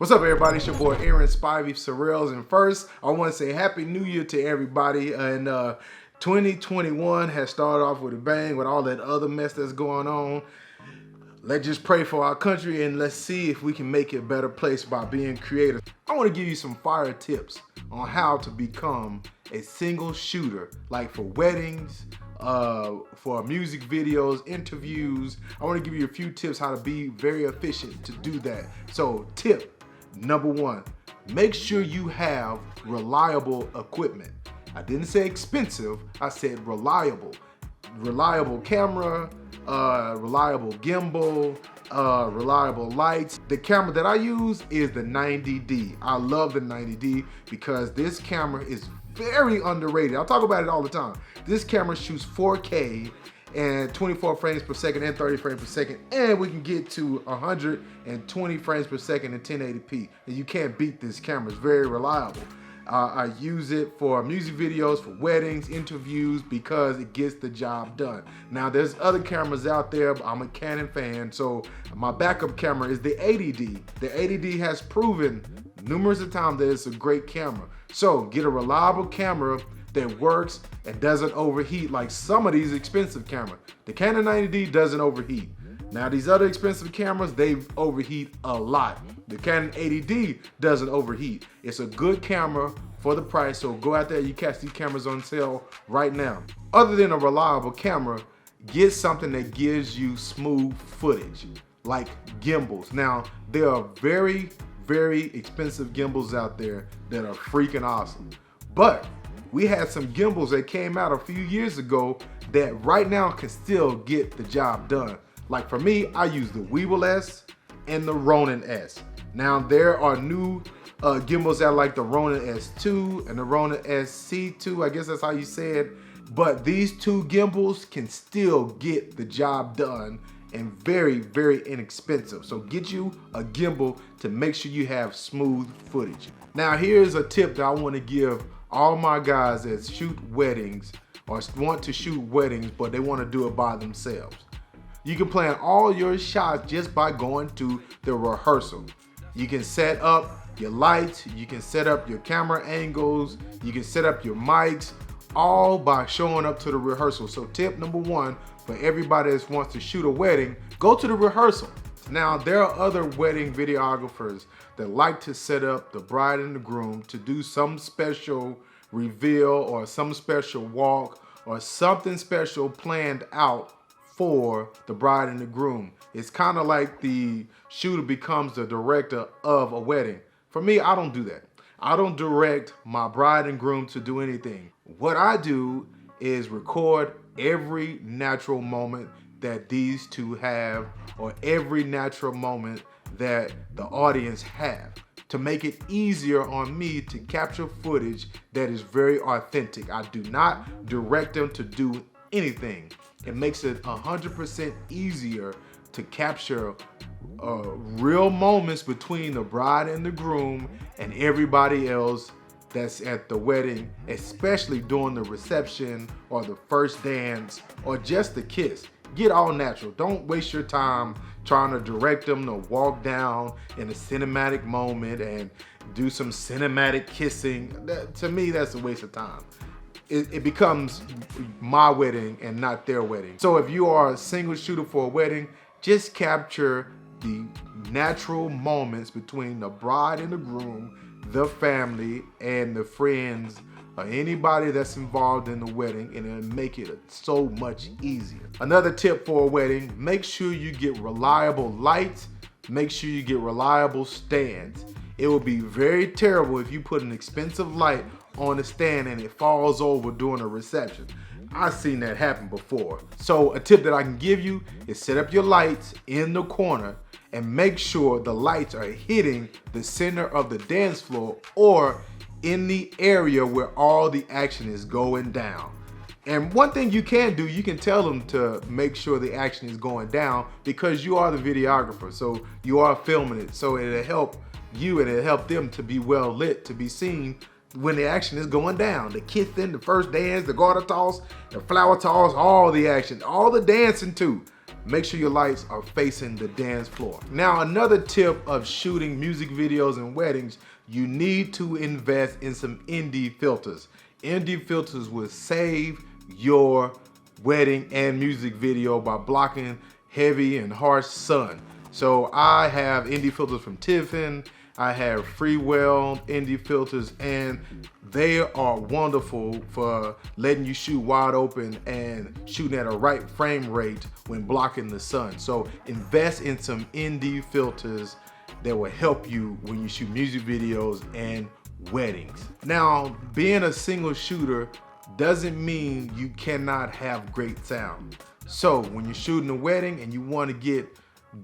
What's up, everybody? It's your boy Aaron Spivey Sorrells, and first I want to say Happy New Year to everybody. And 2021 has started off with a bang with all that other mess that's going on. Let's just pray for our country and let's see if we can make it a better place by being creative. I want to give you some fire tips on how to become a single shooter, like for weddings, for music videos, interviews. I want to give you a few tips how to be very efficient to do that. So tip number one, make sure you have reliable equipment. I didn't say expensive, I said reliable. Reliable camera, reliable gimbal, reliable lights. The camera that I use is the 90D. I love the 90D because this camera is very underrated. I'll talk about it all the time. This camera shoots 4K and 24 frames per second and 30 frames per second, and we can get to 120 frames per second in 1080p. And you can't beat this camera. It's very reliable. I use it for music videos, for weddings, interviews, because it gets the job done. Now, there's other cameras out there, but I'm a Canon fan, so my backup camera is the 80D. The 80D has proven numerous of times that it's a great camera. So get a reliable camera that works and doesn't overheat like some of these expensive cameras. The Canon 90D doesn't overheat. Now, these other expensive cameras, they overheat a lot. The Canon 80D doesn't overheat. It's a good camera for the price, so go out there, you catch these cameras on sale right now. Other than a reliable camera, get something that gives you smooth footage, like gimbals. Now, there are very, very expensive gimbals out there that are freaking awesome. But we had some gimbals that came out a few years ago that right now can still get the job done. Like for me, I use the Weeble S and the Ronin S. Now there are new gimbals out like the Ronin S2 and the Ronin SC2, I guess that's how you say it. But these two gimbals can still get the job done and very, very inexpensive. So get you a gimbal to make sure you have smooth footage. Now here's a tip that I want to give all my guys that shoot weddings or want to shoot weddings, but they want to do it by themselves. You can plan all your shots just by going to the rehearsal. You can set up your lights, you can set up your camera angles, you can set up your mics, all by showing up to the rehearsal. So tip number one for everybody that wants to shoot a wedding, go to the rehearsal. Now, there are other wedding videographers that like to set up the bride and the groom to do some special reveal or some special walk or something special planned out for the bride and the groom. It's kind of like the shooter becomes the director of a wedding. For me, I don't do that. I don't direct my bride and groom to do anything. What I do is record every natural moment that these two have, or every natural moment that the audience have, to make it easier on me to capture footage that is very authentic. I do not direct them to do anything. It makes it 100% easier to capture real moments between the bride and the groom and everybody else that's at the wedding, especially during the reception or the first dance or just the kiss. Get all natural. Don't waste your time trying to direct them to walk down in a cinematic moment and do some cinematic kissing. To me, that's a waste of time. It becomes my wedding and not their wedding. So if you are a single shooter for a wedding, just capture the natural moments between the bride and the groom, the family, and the friends, or anybody that's involved in the wedding, and it'll make it so much easier. Another tip for a wedding, make sure you get reliable lights, make sure you get reliable stands. It will be very terrible if you put an expensive light on the stand and it falls over during a reception. I've seen that happen before. So a tip that I can give you is set up your lights in the corner and make sure the lights are hitting the center of the dance floor or in the area where all the action is going down. And one thing you can do, you can tell them to make sure the action is going down because you are the videographer, so you are filming it. So it'll help you and it'll help them to be well lit, to be seen when the action is going down. The kissing, the first dance, the garter toss, the flower toss, all the action, all the dancing too. make sure your lights are facing the dance floor. Now, another tip of shooting music videos and weddings, you need to invest in some ND filters. ND filters will save your wedding and music video by blocking heavy and harsh sun. So I have ND filters from Tiffin. I have Freewell ND filters, and they are wonderful for letting you shoot wide open and shooting at a right frame rate when blocking the sun. So invest in some ND filters that will help you when you shoot music videos and weddings. Now, being a single shooter doesn't mean you cannot have great sound. So when you're shooting a wedding and you want to get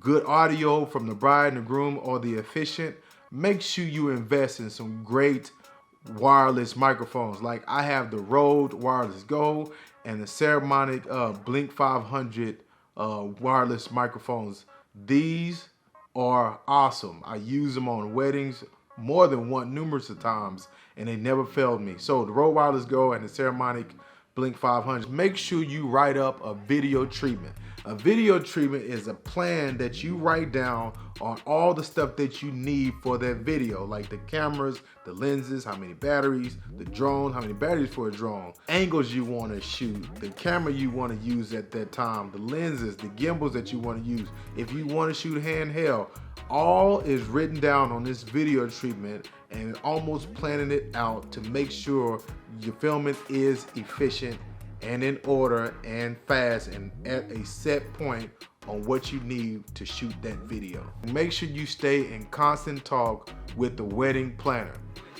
good audio from the bride and the groom or the officiant, make sure you invest in some great wireless microphones. Like I have the Rode Wireless Go and the Ceremonic Blink 500 wireless microphones. These are awesome. I use them on weddings more than one, numerous of times, and they never failed me. So the Rode Wireless Go and the Ceremonic Blink 500. Make sure you write up a video treatment. A video treatment is a plan that you write down on all the stuff that you need for that video, like the cameras, the lenses, how many batteries, the drone, how many batteries for a drone, angles you want to shoot, the camera you want to use at that time, the lenses, the gimbals that you want to use. If you want to shoot handheld, all is written down on this video treatment and almost planning it out to make sure your filming is efficient and in order and fast and at a set point on what you need to shoot that video. Make sure you stay in constant talk with the wedding planner.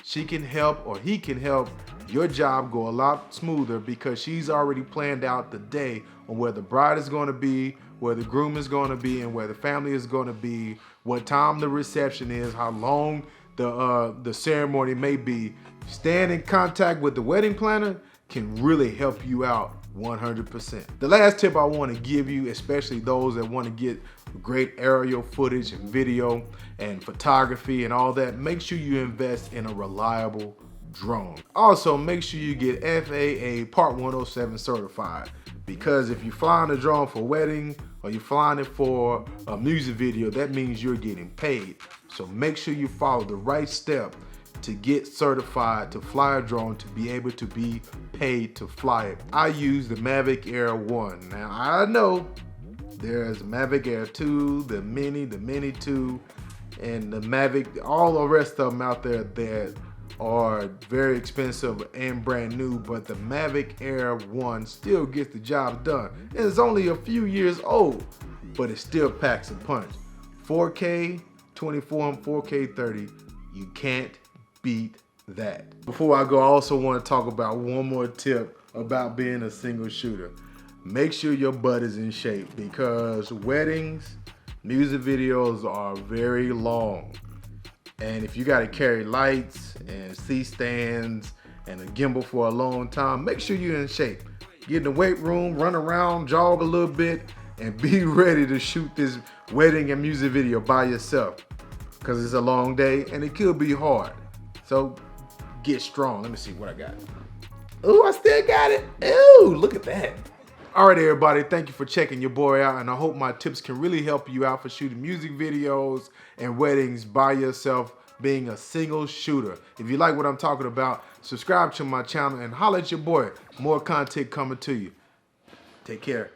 She can help, or he can help your job go a lot smoother because she's already planned out the day on where the bride is going to be, where the groom is going to be, and where the family is going to be, what time the reception is, how long the ceremony may be. Staying in contact with the wedding planner can really help you out 100%. The last tip I want to give you, especially those that want to get great aerial footage and video and photography and all that, make sure you invest in a reliable drone. Also, make sure you get FAA Part 107 certified, because if you're flying a drone for a wedding or you're flying it for a music video, that means you're getting paid. So make sure you follow the right step to get certified to fly a drone, to be able to be paid to fly it. I use the Mavic Air 1. Now I know there's Mavic Air 2, the Mini 2, and the Mavic, all the rest of them out there that are very expensive and brand new, but the Mavic Air 1 still gets the job done. And it's only a few years old, but it still packs a punch. 4K 24 and 4K 30, you can't beat that. Before I go, I also want to talk about one more tip about being a single shooter. Make sure your butt is in shape, because weddings, music videos are very long. And if you got to carry lights and C-stands and a gimbal for a long time, make sure you're in shape. Get in the weight room, run around, jog a little bit, and be ready to shoot this wedding and music video by yourself, because it's a long day and it could be hard. So get strong. Let me see what I got. Ooh, I still got it. Ooh, look at that. All right, everybody, thank you for checking your boy out, and I hope my tips can really help you out for shooting music videos and weddings by yourself, being a single shooter. If you like what I'm talking about, subscribe to my channel and holler at your boy. More content coming to you. Take care.